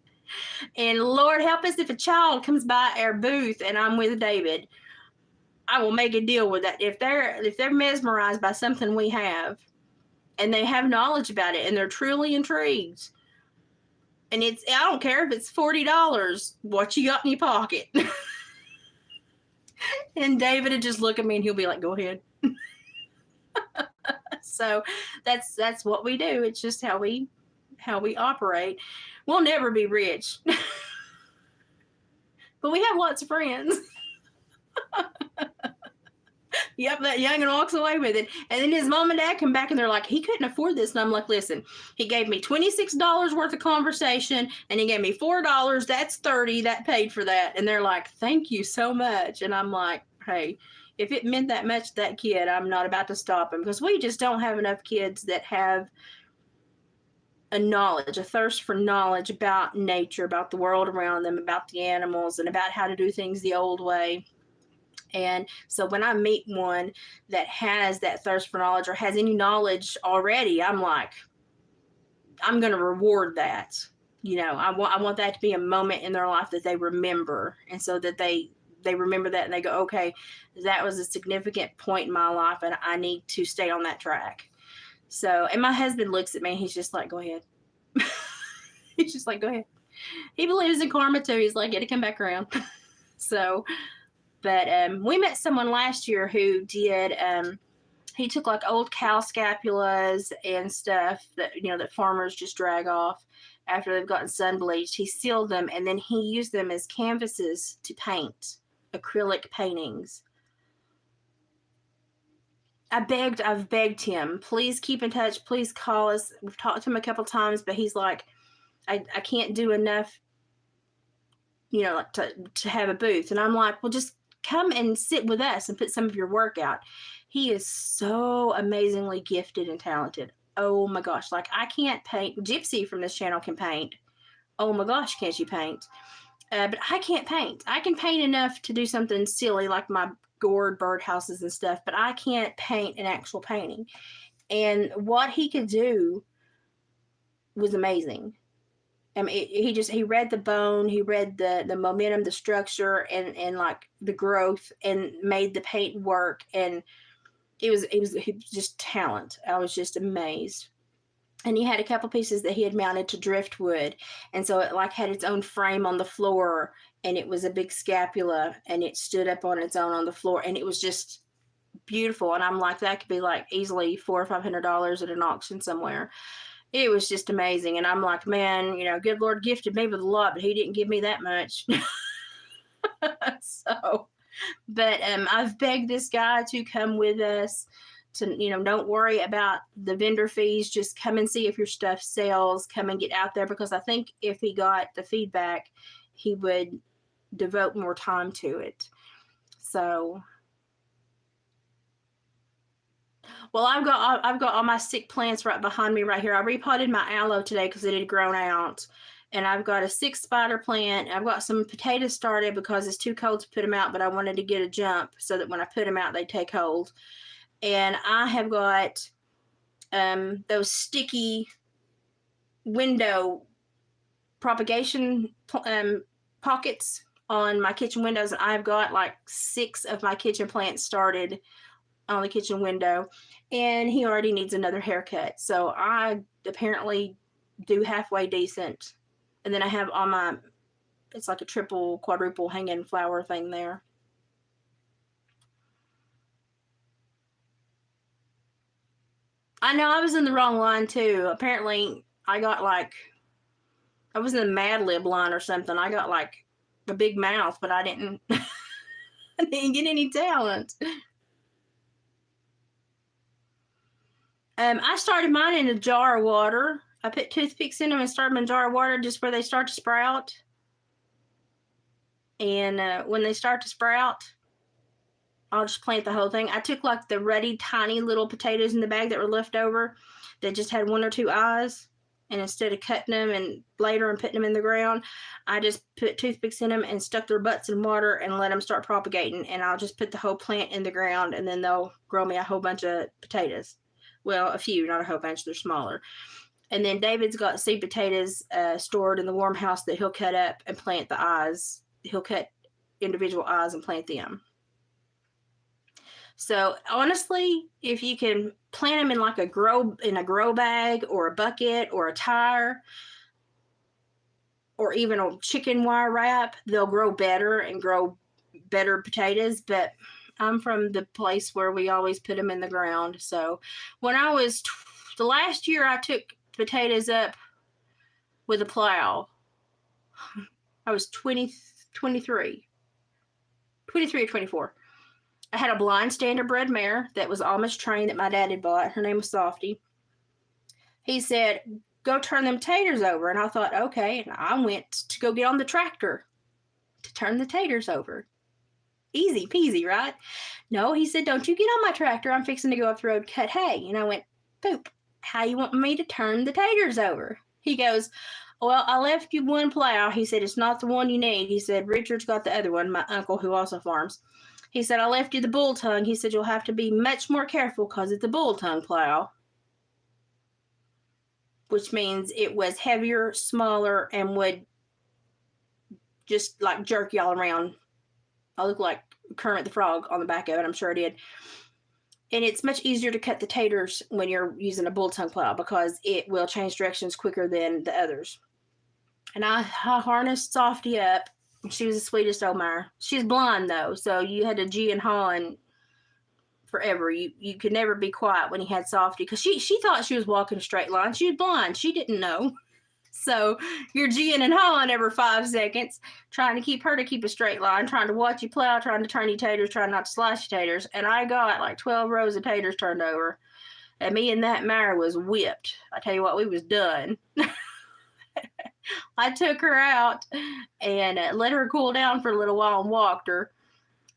And Lord help us if a child comes by our booth and I'm with David, I will make a deal with that. If they're mesmerized by something we have, and they have knowledge about it, and they're truly intrigued, and I don't care if it's $40, what you got in your pocket. And David would just look at me and he'll be like, go ahead. So that's what we do. It's just how we operate. We'll never be rich. But we have lots of friends. Yep, that youngin' walks away with it. And then his mom and dad come back and they're like, he couldn't afford this. And I'm like, listen, he gave me $26 worth of conversation and he gave me $4. That's $30. That paid for that. And they're like, thank you so much. And I'm like, hey, if it meant that much to that kid, I'm not about to stop him, because we just don't have enough kids that have a thirst for knowledge about nature, about the world around them, about the animals, and about how to do things the old way. And so when I meet one that has that thirst for knowledge or has any knowledge already, I'm like, I'm going to reward that. You know, I want that to be a moment in their life that they remember. And so that they remember that and they go, okay, that was a significant point in my life and I need to stay on that track. So, and my husband looks at me and he's just like, go ahead. He's just like, go ahead. He believes in karma too. He's like, it'll come back around. So, but we met someone last year who did, he took like old cow scapulas and stuff that, you know, that farmers just drag off after they've gotten sun bleached. He sealed them and then he used them as canvases to paint acrylic paintings. I've begged him, please keep in touch. Please call us. We've talked to him a couple times, but he's like, I can't do enough, you know, like to have a booth. And I'm like, well, just come and sit with us and put some of your work out. He is so amazingly gifted and talented. Oh my gosh. Like, I can't paint. Gypsy from this channel can paint. Oh my gosh, can't you paint? But I can't paint. I can paint enough to do something silly like my gourd birdhouses and stuff, but I can't paint an actual painting. And what he could do was amazing. I mean, he read the bone, he read the momentum, the structure, and like the growth, and made the paint work. And he was just talent. I was just amazed. And he had a couple pieces that he had mounted to driftwood, and so it like had its own frame on the floor, and it was a big scapula, and it stood up on its own on the floor, and it was just beautiful. And I'm like, that could be like easily $400 or $500 at an auction somewhere. It was just amazing. And I'm like, man, you know, good Lord gifted me with a lot, but he didn't give me that much. So, but I've begged this guy to come with us. To, you know, don't worry about the vendor fees. Just come and see if your stuff sells. Come and get out there, because I think if he got the feedback, he would devote more time to it. So, well, I've got all my sick plants right behind me right here. I repotted my aloe today because it had grown out. And I've got a 6 spider plant. I've got some potatoes started because it's too cold to put them out, but I wanted to get a jump so that when I put them out, they take hold. And I have got those sticky window propagation pockets on my kitchen windows. And I've got like 6 of my kitchen plants started on the kitchen window. And he already needs another haircut. So I apparently do halfway decent. And then I have all my, it's like a triple, quadruple hanging flower thing there. I know I was in the wrong line too. Apparently, I got like, I was in the Mad Lib line or something. I got like a big mouth, but I didn't, I didn't get any talent. I started mine in a jar of water. I put toothpicks in them and started them in a jar of water just where they start to sprout. And when they start to sprout, I'll just plant the whole thing. I took like the ready tiny little potatoes in the bag that were left over that just had 1 or 2 eyes. And instead of cutting them and later and putting them in the ground, I just put toothpicks in them and stuck their butts in water and let them start propagating. And I'll just put the whole plant in the ground, and then they'll grow me a whole bunch of potatoes. Well, a few, not a whole bunch. They're smaller. And then David's got seed potatoes stored in the warm house that he'll cut up and plant the eyes. He'll cut individual eyes and plant them. So honestly, if you can plant them in like a grow bag or a bucket or a tire or even a chicken wire wrap, they'll grow better and grow better potatoes. But I'm from the place where we always put them in the ground. So when I was the last year, I took potatoes up with a plow. I was 23 or 24. I had a blind standardbred mare that was Amish trained that my dad had bought. Her name was Softy. He said, go turn them taters over. And I thought, okay. And I went to go get on the tractor to turn the taters over. Easy peasy, right? No, he said, don't you get on my tractor. I'm fixing to go up the road, cut hay. And I went, poop, how you want me to turn the taters over? He goes, well, I left you one plow. He said, it's not the one you need. He said, Richard's got the other one, my uncle who also farms. He said, I left you the bull tongue. He said, you'll have to be much more careful because it's a bull tongue plow. Which means it was heavier, smaller, and would just like jerk y'all around. I look like Kermit the Frog on the back of it. I'm sure I did. And it's much easier to cut the taters when you're using a bull tongue plow because it will change directions quicker than the others. And I harnessed Softy up. She was the sweetest old mare. She's blind though, so you had to gee and haw and forever. You could never be quiet when you had Softy because she thought she was walking a straight line. She was blind. She didn't know. So you're geeing and hawing every 5 seconds, trying to keep her to keep a straight line, trying to watch you plow, trying to turn your taters, trying not to slice your taters. And I got like 12 rows of taters turned over. And me and that mare was whipped. I tell you what, we was done. I took her out and let her cool down for a little while and walked her.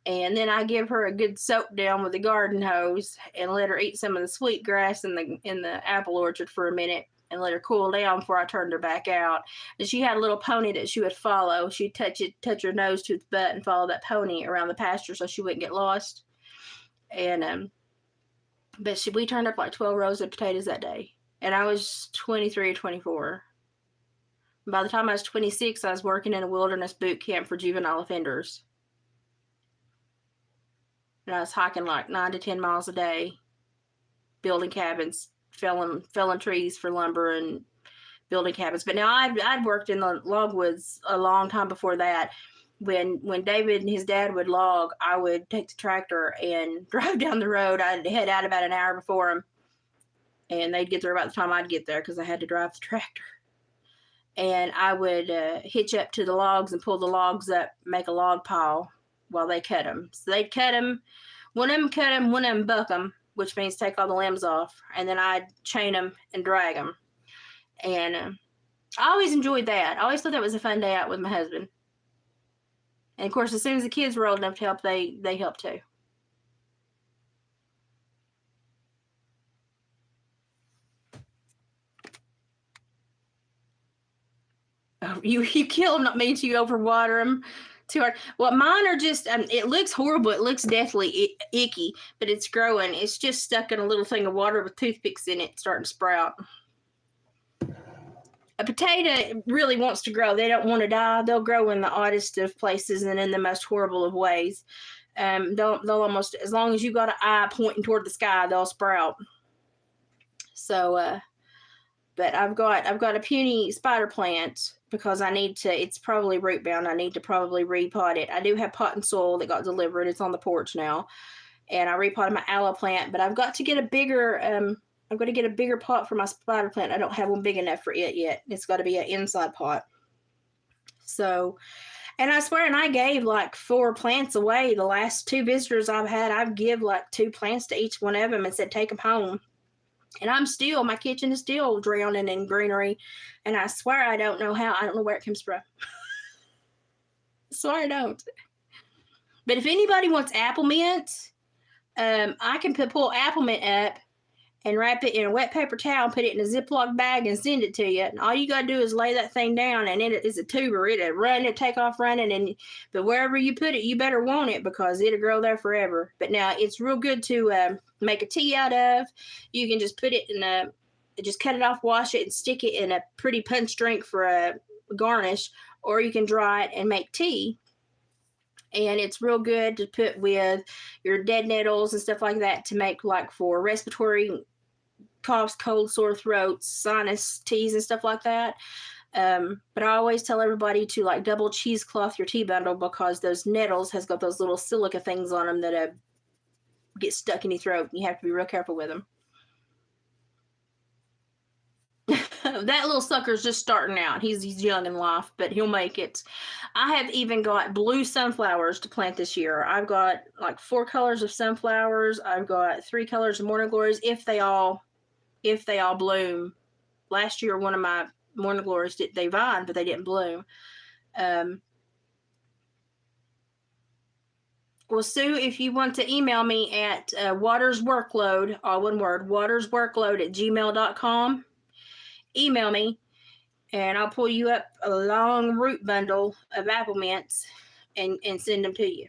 And then I give her a good soak down with a garden hose and let her eat some of the sweet grass in the apple orchard for a minute and let her cool down before I turned her back out. And she had a little pony that she would follow. She'd touch her nose to its butt and follow that pony around the pasture so she wouldn't get lost. And but we turned up like 12 rows of potatoes that day. And I was 23 or 24. By the time I was 26, I was working in a wilderness boot camp for juvenile offenders. And I was hiking like 9 to 10 miles a day, building cabins, felling trees for lumber and building cabins. But now I'd worked in the logwoods a long time before that. When David and his dad would log, I would take the tractor and drive down the road. I'd head out about an hour before them, and they'd get there about the time I'd get there because I had to drive the tractor. And I would hitch up to the logs and pull the logs up, make a log pile while they cut them. So they'd cut them. One of them cut them, one of them buck them, which means take all the limbs off. And then I'd chain them and drag them. And I always enjoyed that. I always thought that was a fun day out with my husband. And, of course, as soon as the kids were old enough to help, they helped too. You kill them, not means you overwater them too hard. Well, mine are just, it looks horrible. It looks deathly icky, but it's growing. It's just stuck in a little thing of water with toothpicks in it, starting to sprout. A potato really wants to grow. They don't want to die. They'll grow in the oddest of places and in the most horrible of ways. They'll almost, as long as you got an eye pointing toward the sky, they'll sprout. So, but I've got a puny spider plant because I need to, it's probably root bound. I need to probably repot it. I do have pot and soil that got delivered. It's on the porch now. And I repotted my aloe plant, but I've got to get a bigger I'm going to get a bigger pot for my spider plant. I don't have one big enough for it yet. It's got to be an inside pot. So, and I swear, and I gave like 4 plants away. The last 2 visitors I've had, I've give like 2 plants to each one of them and said, take them home. And my kitchen is still drowning in greenery. And I swear I don't know how. I don't know where it comes from. I swear I don't. But if anybody wants apple mint, I can pull apple mint up and wrap it in a wet paper towel, put it in a Ziploc bag, and send it to you. And all you got to do is lay that thing down, and it is a tuber. It'll run, it'll take off running, but wherever you put it, you better want it because it'll grow there forever. But now it's real good to make a tea out of. You can just put it in just cut it off, wash it, and stick it in a pretty punch drink for a garnish, or you can dry it and make tea. And it's real good to put with your dead nettles and stuff like that to make like for respiratory coughs, cold, sore throats, sinus teas and stuff like that. But I always tell everybody to like double cheesecloth your tea bundle because those nettles has got those little silica things on them that get stuck in your throat. You have to be real careful with them. That little sucker's just starting out. He's young in life, but he'll make it. I have even got blue sunflowers to plant this year. I've got like 4 colors of sunflowers. I've got 3 colors of morning glories if they all bloom. Last year, one of my morning glories they vined, but they didn't bloom. Well, Sue, if you want to email me at watersworkload, all one word, watersworkload@gmail.com. Email me and I'll pull you up a long root bundle of apple mints and send them to you.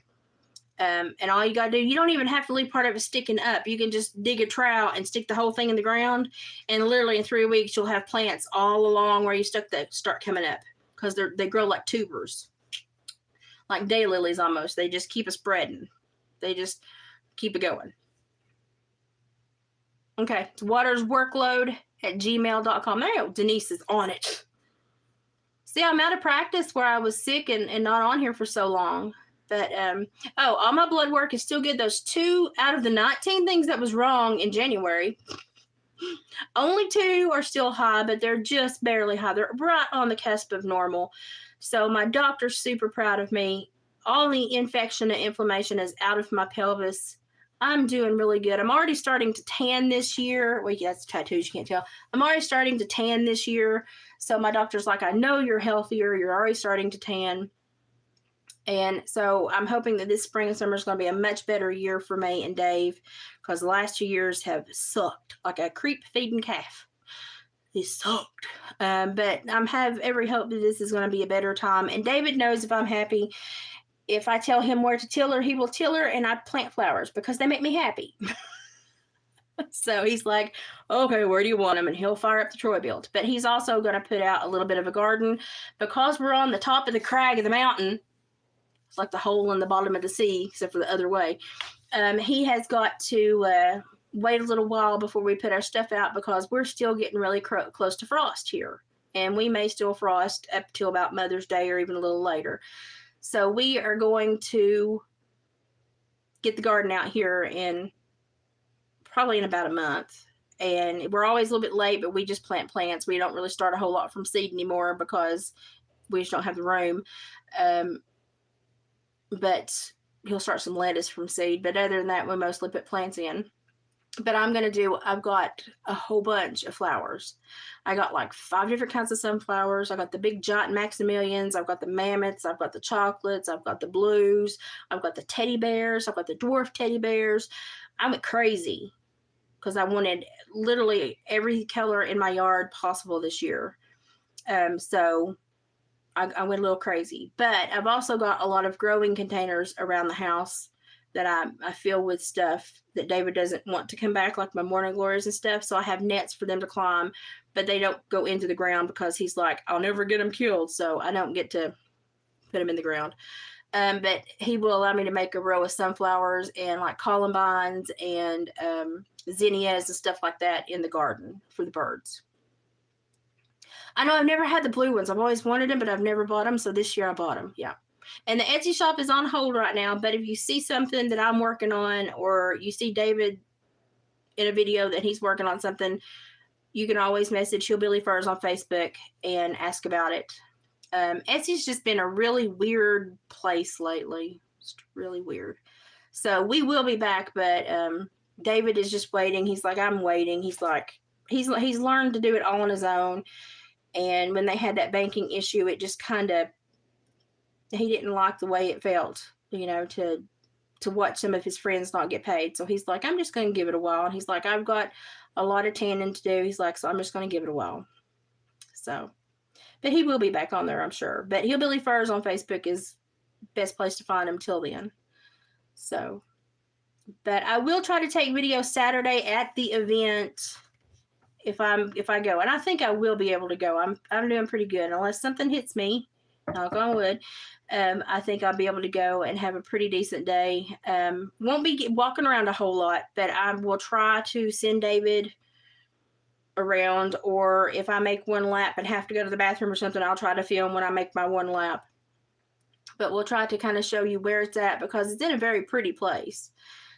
And all you gotta do, you don't even have to leave part of it sticking up. You can just dig a trowel and stick the whole thing in the ground, and literally in 3 weeks you'll have plants all along where you stuck that start coming up because they grow like tubers, like daylilies almost. They just keep spreading. They just keep it going. Okay, it's watersworkload@gmail.com. There you go. Denise is on it. See, I'm out of practice where I was sick and not on here for so long. But, all my blood work is still good. Those 2 out of the 19 things that was wrong in January, only 2 are still high, but they're just barely high. They're right on the cusp of normal. So my doctor's super proud of me. All the infection and inflammation is out of my pelvis. I'm doing really good. I'm already starting to tan this year. Well, yeah, that's tattoos. You can't tell. I'm already starting to tan this year. So my doctor's like, I know you're healthier. You're already starting to tan. And so I'm hoping that this spring and summer is going to be a much better year for me and Dave because the last 2 years have sucked like a creep feeding calf. They sucked. But I have every hope that this is going to be a better time. And David knows if I'm happy. If I tell him where to tiller, he will tiller, and I plant flowers because they make me happy. So he's like, okay, where do you want them? And he'll fire up the Troy-Bilt. But he's also going to put out a little bit of a garden because we're on the top of the crag of the mountain. It's like the hole in the bottom of the sea, except for the other way. He has got to wait a little while before we put our stuff out because we're still getting really close to frost here. And we may still frost up till about Mother's Day or even a little later. So we are going to get the garden out here probably in about a month. And we're always a little bit late, but we just plant plants. We don't really start a whole lot from seed anymore because we just don't have the room. But he'll start some lettuce from seed. But other than that, we mostly put plants in. But I've got a whole bunch of flowers. I got like 5 different kinds of sunflowers. I got the big giant Maximilians. I've got the mammoths. I've got the chocolates. I've got the blues. I've got the teddy bears. I've got the dwarf teddy bears. I went crazy because I wanted literally every color in my yard possible this year. So I went a little crazy. But I've also got a lot of growing containers around the house that I fill with stuff that David doesn't want to come back, like my morning glories and stuff. So I have nets for them to climb, but they don't go into the ground because he's like, I'll never get them killed. So I don't get to put them in the ground. But he will allow me to make a row of sunflowers and like columbines and zinnias and stuff like that in the garden for the birds. I know I've never had the blue ones. I've always wanted them, but I've never bought them. So this year I bought them. Yeah. And the Etsy shop is on hold right now. But if you see something that I'm working on or you see David in a video that he's working on something, you can always message Hillbilly Furs on Facebook and ask about it. Etsy's just been a really weird place lately. It's really weird. So we will be back, but David is just waiting. He's like, I'm waiting. He's like, he's learned to do it all on his own. And when they had that banking issue, it just kind of, he didn't like the way it felt, you know, to watch some of his friends not get paid. So he's like, I'm just going to give it a while. And he's like, I've got a lot of tanning to do. He's like, so I'm just going to give it a while. So, but he will be back on there, I'm sure. But Hillbilly Furs on Facebook is best place to find him till then. So, but I will try to take videos Saturday at the event if I go. And I think I will be able to go. I'm doing pretty good unless something hits me. Knock on wood. I think I'll be able to go and have a pretty decent day. Won't be walking around a whole lot, but I will try to send David around, or if I make one lap and have to go to the bathroom or something, I'll try to film when I make my one lap. But we'll try to kind of show you where it's at because it's in a very pretty place.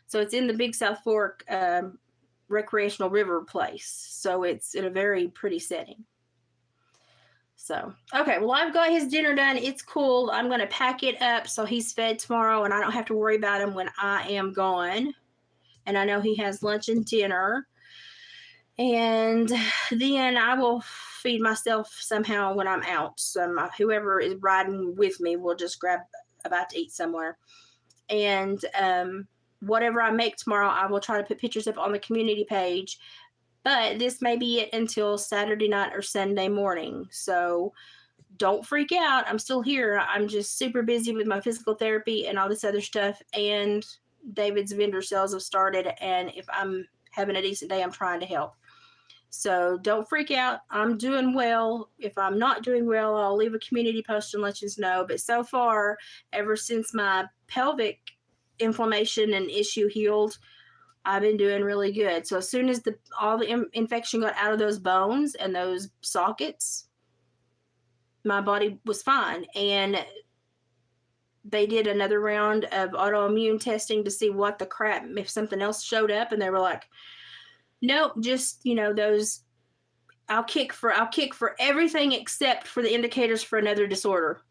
So it's in the Big South Fork recreational river place. So it's in a very pretty setting. So, okay, well, I've got his dinner done. It's cool. I'm going to pack it up so he's fed tomorrow and I don't have to worry about him when I am gone. And I know he has lunch and dinner. And then I will feed myself somehow when I'm out. So whoever is riding with me will just grab a bite to eat somewhere. And whatever I make tomorrow, I will try to put pictures up on the community page. But this may be it until Saturday night or Sunday morning. So don't freak out. I'm still here. I'm just super busy with my physical therapy and all this other stuff. And David's vendor sales have started. And if I'm having a decent day, I'm trying to help. So don't freak out. I'm doing well. If I'm not doing well, I'll leave a community post and let you know. But so far, ever since my pelvic inflammation and issue healed, I've been doing really good. So as soon as all the infection got out of those bones and those sockets, my body was fine. And they did another round of autoimmune testing to see what the crap, if something else showed up. And they were like, nope, just, you know, those, I'll kick for everything except for the indicators for another disorder,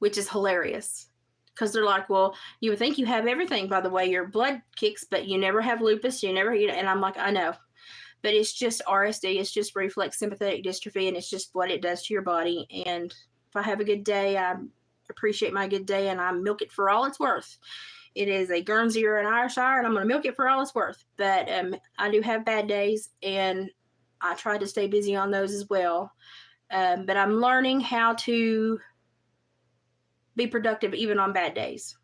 which is hilarious. Because they're like, well, you would think you have everything by the way your blood kicks, but you never have lupus. You never, and I'm like, I know. But it's just RSD. It's just reflex sympathetic dystrophy, and it's just what it does to your body. And if I have a good day, I appreciate my good day, and I milk it for all it's worth. It is a Guernsey or an Ayrshire, and I'm going to milk it for all it's worth. But I do have bad days, and I try to stay busy on those as well. But I'm learning how to be productive even on bad days.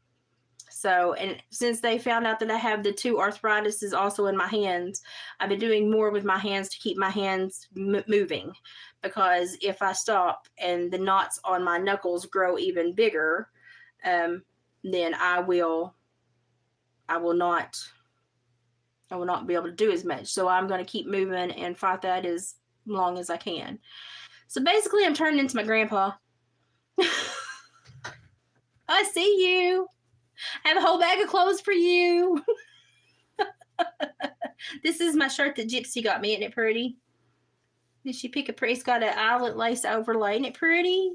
So, and since they found out that I have the 2 arthritises also in my hands, I've been doing more with my hands to keep my hands moving. Because if I stop and the knots on my knuckles grow even bigger, then I will not be able to do as much. So I'm going to keep moving and fight that as long as I can. So basically, I'm turning into my grandpa. I see you. I have a whole bag of clothes for you. This is my shirt that Gypsy got me. Isn't it pretty? Did she pick a pretty? It's got an eyelet lace overlay. Isn't it pretty?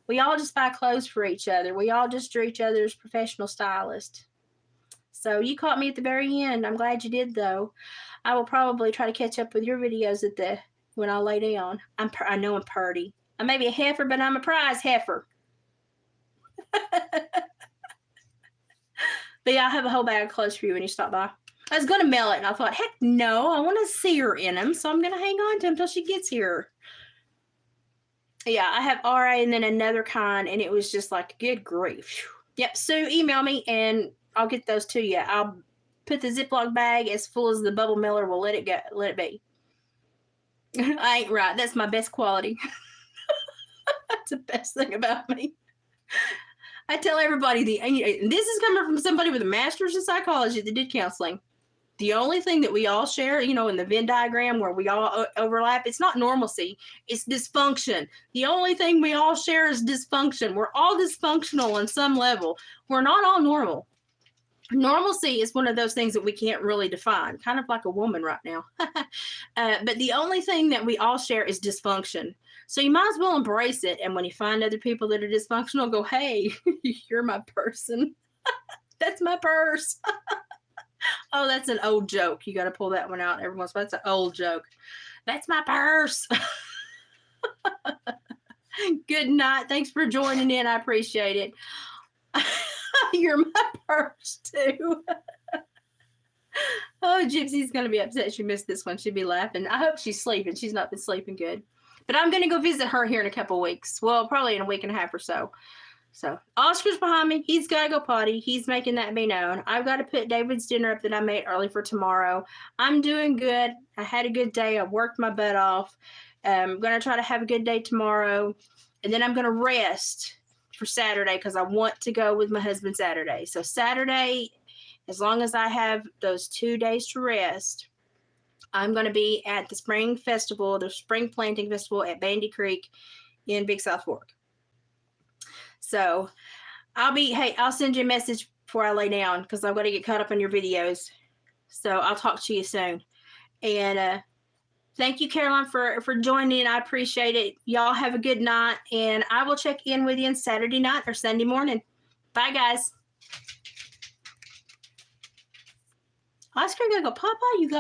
We all just buy clothes for each other. We all just are each other's professional stylist. So you caught me at the very end. I'm glad you did, though. I will probably try to catch up with your videos when I lay down. I know I'm purty. I may be a heifer, but I'm a prize heifer. But yeah, I have a whole bag of clothes for you when you stop by. I was going to mail it, and I thought, heck no, I want to see her in them, so I'm going to hang on to them until she gets here. Yeah, I have RA and then another kind, and it was just like, good grief. Yep, Sue, email me, and I'll get those to you. I'll put the Ziploc bag as full as the bubble mailer will let it be. I ain't right. That's my best quality. That's the best thing about me. I tell everybody, this is coming from somebody with a master's in psychology that did counseling. The only thing that we all share, in the Venn diagram where we all overlap, it's not normalcy, it's dysfunction. The only thing we all share is dysfunction. We're all dysfunctional on some level. We're not all normal. Normalcy is one of those things that we can't really define, kind of like a woman right now. But the only thing that we all share is dysfunction. So you might as well embrace it. And when you find other people that are dysfunctional, go, hey, you're my person. That's my purse. Oh, that's an old joke. You got to pull that one out every once in a while. That's an old joke. That's my purse. Good night. Thanks for joining in. I appreciate it. You're my purse too. Oh, Gypsy's going to be upset she missed this one. She'd be laughing. I hope she's sleeping. She's not been sleeping good. But I'm going to go visit her here in a couple of weeks. Well, probably in a week and a half or so. So Oscar's behind me. He's got to go potty. He's making that be known. I've got to put David's dinner up that I made early for tomorrow. I'm doing good. I had a good day. I worked my butt off. I'm going to try to have a good day tomorrow. And then I'm going to rest for Saturday because I want to go with my husband Saturday. So Saturday, as long as I have those 2 days to rest, I'm going to be at the spring festival, the spring planting festival at Bandy Creek in Big South Fork. So I'll send you a message before I lay down because I'm going to get caught up on your videos. So I'll talk to you soon. And thank you, Caroline, for joining. I appreciate it. Y'all have a good night. And I will check in with you on Saturday night or Sunday morning. Bye, guys. Oscar, you gotta go, Papa, you go.